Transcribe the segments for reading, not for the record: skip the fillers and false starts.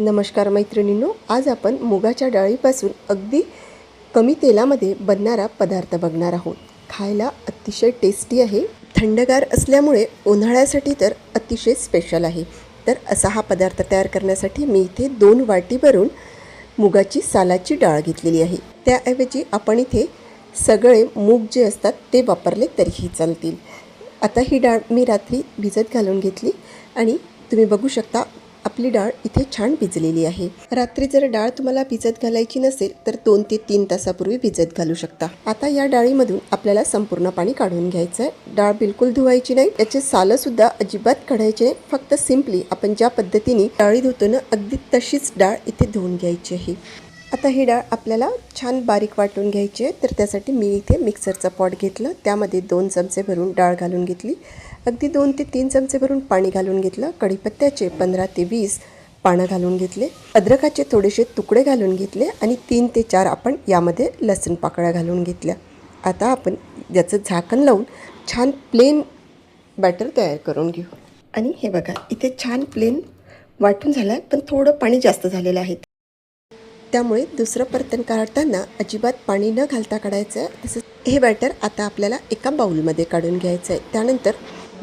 नमस्कार मैत्रिणींनो, आज आपण मुगाच्या डाळीपासून अगदी कमी तेलामध्ये बनणारा पदार्थ बघणार आहोत। खायला अतिशय टेस्टी आहे, थंडगार असल्यामुळे उन्हाळ्यासाठी तर अतिशय स्पेशल आहे। तर असा हा पदार्थ तयार करण्यासाठी मी इथे 2 वाटी भरून मुगाची सालाची डाळ घेतलेली आहे। त्याऐवजी आपण इथे सगळे मूग जे असतात ते वापरले तरीही चालतील। आता ही डाळ मी रात्री भिजत घालून घेतली आणि तुम्ही बघू शकता आपली डाळ इथे छान भिजलेली आहे। रात्री जर डाळ तुम्हाला भिजत घालायची नसेल तर 2 ते 3 तासापूर्वी भिजत घालू शकता। आता या डाळीमधून आपल्याला संपूर्ण पाणी काढून घ्यायचं आहे। डाळ बिलकुल धुवायची नाही, त्याचे साल सुद्धा अजिबात काढायचे नाही। फक्त सिंपली आपण ज्या पद्धतीने डाळी धुतो ना अगदी तशीच डाळ इथे धुवून घ्यायची आहे। आता ही डाळ आपल्याला छान बारीक वाटून घ्यायची आहे। तर त्यासाठी मी इथे मिक्सरचा पॉट घेतलं, त्यामध्ये 2 चमचे भरून डाळ घालून घेतली। अगदी 2 ते 3 चमचे भरून पाणी घालून घेतलं। कढीपत्त्याचे 15 ते 20 पानं घालून घेतले। अद्रकाचे थोडेसे तुकडे घालून घेतले आणि 3 ते 4 आपण यामध्ये लसूण पाकळ्या घालून घेतल्या। आता आपण याचं झाकण लावून छान प्लेन बॅटर तयार करून घेऊ। आणि हे बघा इथे छान प्लेन वाटून झालं आहे, पण थोडं पाणी जास्त झालेलं आहे, त्यामुळे दुसरं परतन काढताना अजिबात पाणी न घालता काढायचं आहे। तसंच हे बॅटर आता आपल्याला एका बाउलमध्ये काढून घ्यायचं आहे। त्यानंतर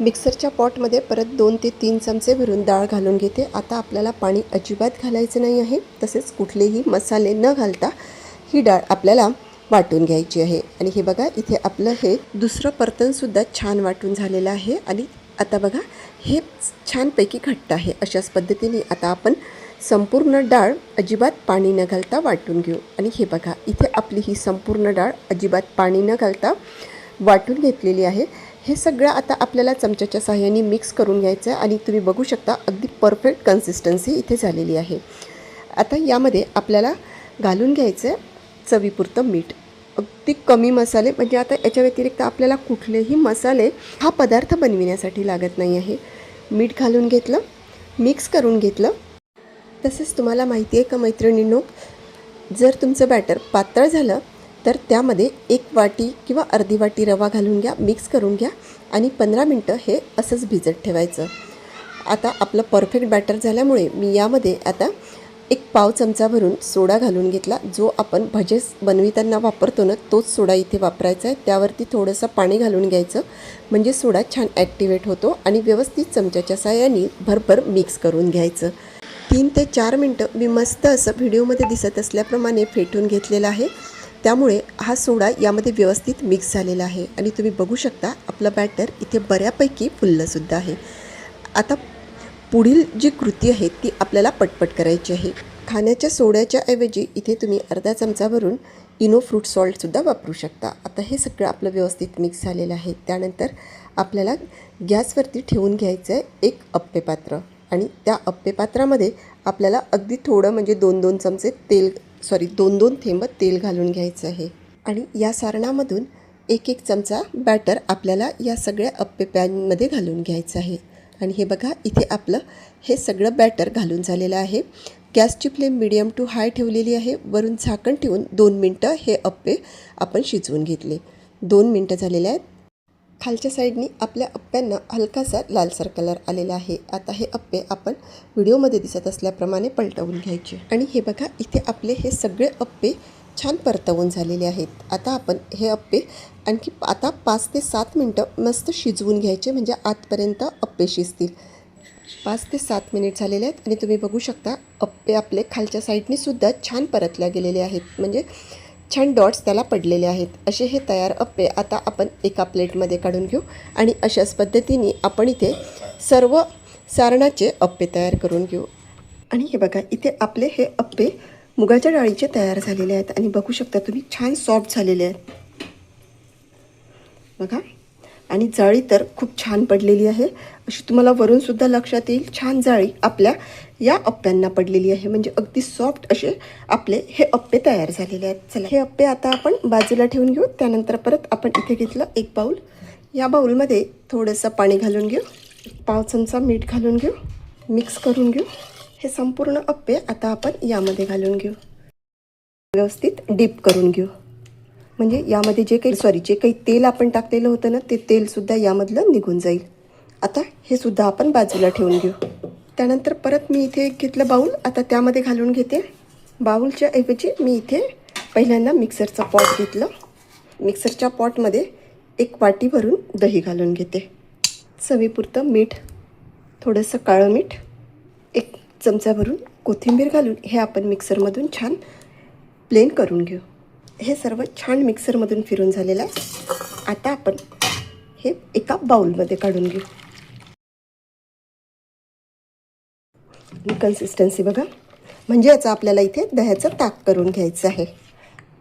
मिक्सरच्या पॉटमध्ये परत 2 ते 3 चमचे भरून डाळ घालून घेते। आता आपल्याला पाणी अजिबात घालायचं नाही आहे, तसेच कुठलेही मसाले न घालता ही डाळ आपल्याला वाटून घ्यायची आहे। आणि हे बघा इथे आपलं हे दुसरं परतनसुद्धा छान वाटून झालेलं आहे। आणि आता बघा हे छानपैकी घट्ट आहे। अशाच पद्धतीने आता आपण संपूर्ण डाळ अजिबात पाणी न घालता वाटून घेऊ। आणि हे बघा इथे आपली ही संपूर्ण डाळ अजिबात पाणी न घालता वाटून घेतलेली आहे। हे सगळं आता आपल्याला चमच्याच्या सहाय्याने मिक्स करून घ्यायचं आहे। आणि तुम्ही बघू शकता अगदी परफेक्ट कन्सिस्टन्सी इथे झालेली आहे। आता यामध्ये आपल्याला घालून घ्यायचं आहे चवीपुरतं मीठ। अगदी कमी मसाले, म्हणजे आता याच्या व्यतिरिक्त आपल्याला कुठलेही मसाले हा पदार्थ बनविण्यासाठी लागत नाही आहे। मीठ घालून घेतलं, मिक्स करून घेतलं। तसेच तुम्हाला माहिती आहे का मैत्रिणींनो, जर तुमचं बॅटर पातळ झालं तर त्यामध्ये 1 वाटी किंवा अर्धी वाटी रवा घालून घ्या, मिक्स करून घ्या आणि 15 मिनटं हे असंच भिजत ठेवायचं। आता आपलं परफेक्ट बॅटर झाल्यामुळे मी यामध्ये आता 1 पाव चमचा भरून सोडा घालून घेतला। जो आपण भजे बनविताना वापरतो ना तोच सोडा इथे वापरायचा आहे। त्यावरती थोडंसं पाणी घालून घ्यायचं, म्हणजे सोडा छान ॲक्टिवेट होतो। आणि व्यवस्थित चमच्याच्या साहाय्याने भरभर मिक्स करून घ्यायचं। 3 ते 4 मिनटं मी मस्त असं व्हिडिओमध्ये दिसत असल्याप्रमाणे फेटून घेतलेलं आहे। त्यामुळे हा सोडा यामध्ये व्यवस्थित मिक्स झालेला आहे। आणि तुम्ही बघू शकता आपलं बॅटर इथे बऱ्यापैकी फुललंसुद्धा आहे। आता पुढील जी कृती आहे ती आपल्याला पटपट करायची आहे। खाण्याच्या सोड्याच्या ऐवजी इथे तुम्ही अर्धा चमचा भरून इनो फ्रूट सॉल्टसुद्धा वापरू शकता। आता हे सगळं आपलं व्यवस्थित मिक्स झालेलं आहे। त्यानंतर आपल्याला गॅसवरती ठेवून घ्यायचं आहे एक अप्पेपात्र। आणि त्या अप्पेपात्रामध्ये आपल्याला अगदी थोडं, म्हणजे 2-2 चमचे तेल, 2-2 थेंब तेल घालून घ्यायचं आहे। आणि या सारणामधून 1-1 चमचा बॅटर आपल्याला या सगळ्या अप्पे पॅनमध्ये घालून घ्यायचं आहे। आणि हे बघा इथे आपलं हे सगळं बॅटर घालून झालेलं आहे। गॅसची फ्लेम मीडियम टू हाय ठेवलेली आहे। वरून झाकण ठेवून 2 मिनटं हे अप्पे आपण शिजवून घेतले। 2 मिनटं झालेले आहेत। खालच्या साईडनी आपल्या अप्प्यांना हलकासा लालसर कलर आलेला आहे। आता हे अप्पे आपण व्हिडिओमध्ये दिसत असल्याप्रमाणे पलटवून घ्यायचे। आणि हे बघा इथे आपले हे सगळे अप्पे छान परतवून झालेले आहेत। आता आपण हे अप्पे आणखी 5 ते 7 मिनटं मस्त शिजवून घ्यायचे, म्हणजे आतपर्यंत अप्पे शिजतील। 5 ते 7 मिनिट झालेले आहेत। आणि तुम्ही बघू शकता अप्पे आपले खालच्या साईडनी सुद्धा छान परतल्या गेलेले आहेत, म्हणजे छान डॉट्स त्याला पडलेले आहेत। असे हे तयार अप्पे आता आपण एका प्लेटमध्ये काढून घेऊ। आणि अशाच पद्धतीने आपण इथे सर्व सारणाचे अप्पे तयार करून घेऊ। आणि हे बघा इथे आपले हे अप्पे मुगाच्या डाळीचे तयार झालेले आहेत। आणि बघू शकता तुम्ही छान सॉफ्ट झालेले आहेत बघा। आणि जाळी तर खूप छान पडलेली आहे, अशी तुम्हाला वरूनसुद्धा लक्षात येईल। छान जाळी आपल्या या अप्प्यांना पडलेली आहे, म्हणजे अगदी सॉफ्ट असे आपले हे अप्पे तयार झालेले आहेत। चला हे अप्पे आता आपण बाजूला ठेवून घेऊ। त्यानंतर परत आपण इथे घेतलं 1 बाउल। या बाउलमध्ये थोडंसं पाणी घालून घेऊ, 1 पाव चमचा मीठ घालून घेऊ, मिक्स करून घेऊ। हे संपूर्ण अप्पे आता आपण यामध्ये घालून घेऊ, व्यवस्थित डीप करून घेऊ, म्हणजे यामध्ये जे काही तेल आपण टाकलेलं होतं ना ते तेलसुद्धा यामधलं निघून जाईल। आता हे सुद्धा आपण बाजूला ठेवून घेऊ। त्यानंतर परत मी इथे एक घेतलं बाऊल. आता त्यामध्ये घालून घेते. बाऊलच्या ऐवजी मी इथे पहिल्यांदा मिक्सरचं पॉट घेतलं. मिक्सरच्या पॉटमध्ये 1 वाटी भरून दही घालून घेते. चवीपुरतं मीठ, थोडंसं काळं मीठ, 1 चमचा भरून कोथिंबीर घालून हे आपण मिक्सरमधून छान प्लेन करून घेऊ. हे सर्व छान मिक्सरमधून फिरून झालेलं आहे. आता आपण हे एका बाउलमध्ये काढून घेऊ. कन्सिस्टन्सी बघा, म्हणजे याचा आपल्याला इथे दह्याचं ताक करून घ्यायचं आहे.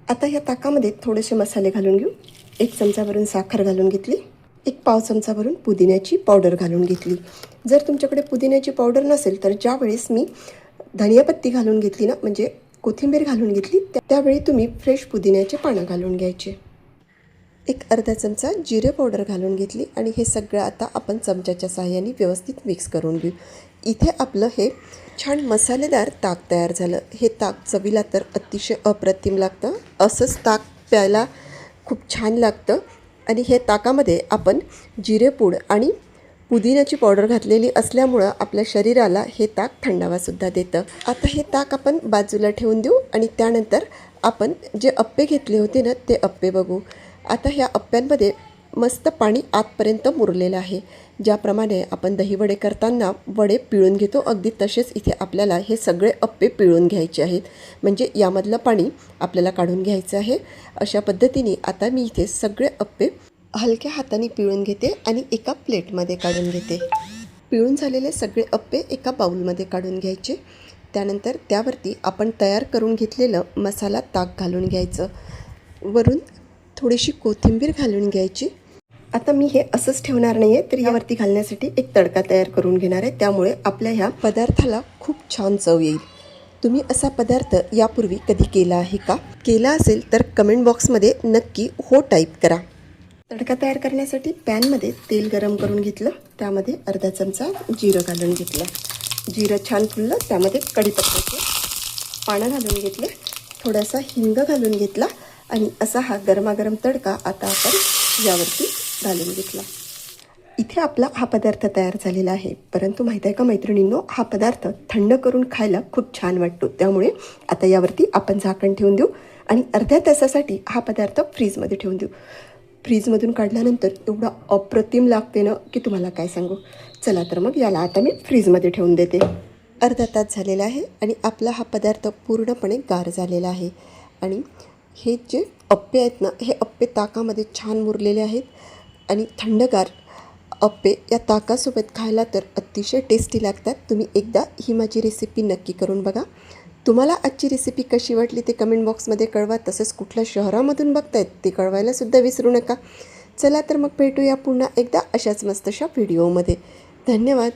आता या ताकामध्ये थोडेसे मसाले घालून घेऊ. 1 चमचा भरून साखर घालून घेतली. 1 पाव चमचा भरून पुदिन्याची पावडर घालून घेतली. जर तुमच्याकडे पुदिन्याची पावडर नसेल तर ज्या वेळेस मी धनियापत्ती घालून घेतली ना, म्हणजे कोथिंबीर घालून घेतली, त्यावेळी तुम्ही फ्रेश पुदिन्याचे पानं घालून घ्यायचे. 1 अर्धा चमचा जिरे पावडर घालून घेतली आणि हे सगळं आता आपण चमच्याच्या साहाय्याने व्यवस्थित मिक्स करून घेऊ. इथे आपलं हे छान मसालेदार ताक तयार झालं. हे ताक चवीला तर अतिशय अप्रतिम लागतं. असंच ताक प्यायला खूप छान लागतं. आणि हे ताकामध्ये आपण जिरेपूड आणि पुदिन्याची पावडर घातलेली असल्यामुळं आपल्या शरीराला हे ताक थंडावासुद्धा देतं. आता हे ताक आपण बाजूला ठेवून देऊ आणि त्यानंतर आपण जे अप्पे घेतले होते ना, ते अप्पे बघू. आता ह्या अप्प्यांमध्ये मस्त पाणी आतपर्यंत मुरलेलं आहे. ज्याप्रमाणे आपण दहीवडे करताना वडे पिळून घेतो, अगदी तसेच इथे आपल्याला हे सगळे अप्पे पिळून घ्यायचे आहेत. म्हणजे यामधलं पाणी आपल्याला काढून घ्यायचं आहे. अशा पद्धतीने आता मी इथे सगळे अप्पे हलक्या हाताने पिळून घेते आणि एका प्लेटमध्ये काढून घेते. पिळून झालेले सगळे अप्पे एका बाउलमध्ये काढून घ्यायचे. त्यानंतर त्यावरती आपण तयार करून घेतलेलं मसाला ताक घालून घ्यायचं. वरून थोडीशी कोथिंबीर घालून घ्यायची. आता मी हे असंच ठेवणार नाही आहे, तर यावरती घालण्यासाठी एक तडका तयार करून घेणार आहे. त्यामुळे आपल्या ह्या पदार्थाला खूप छान चव येईल. तुम्ही असा पदार्थ यापूर्वी कधी केला आहे का? केला असेल तर कमेंट बॉक्समध्ये नक्की हो टाईप करा. तडका तयार करण्यासाठी पॅनमध्ये तेल गरम करून घेतलं. त्यामध्ये अर्धा चमचा जिरं घालून घेतलं. जिरं छान फुललं, त्यामध्ये कढीपत्त्याचे पानं घालून घेतले. थोडासा हिंग घालून घेतला आणि असा हा गरमागरम तडका आता आपण यावरती घालून घेतला. इथे आपला हा पदार्थ तयार झालेला आहे. परंतु माहीत आहे का मैत्रिणींनो, हा पदार्थ थंड करून खायला खूप छान वाटतो. त्यामुळे आता यावरती आपण झाकण ठेवून देऊ आणि अर्ध्या तासासाठी हा पदार्थ फ्रीजमध्ये ठेवून देऊ. फ्रीजमधून काढल्यानंतर एवढा अप्रतिम लागते ना की तुम्हाला काय सांगू. चला तर मग याला आता मी फ्रीजमध्ये ठेवून देते. अर्धा तास झालेला आहे आणि आपला हा पदार्थ पूर्णपणे गार झालेला आहे. आणि हे जे अप्पे आहेत ना, हे अप्पे ताकामध्ये छान मुरलेले आहेत आणि थंडगार अप्पे या ताकासोबत खायला तर अतिशय टेस्टी लागतात. तुम्ही एकदा ही माझी रेसिपी नक्की करून बघा. तुम्हाला आजची रेसिपी कशी वाटली ते कमेंट बॉक्समध्ये कळवा. तसंच कुठल्या शहरामधून बघतायत ते कळवायलासुद्धा विसरू नका. चला तर मग भेटूया पुन्हा एकदा अशाच मस्तशा व्हिडिओमध्ये. धन्यवाद.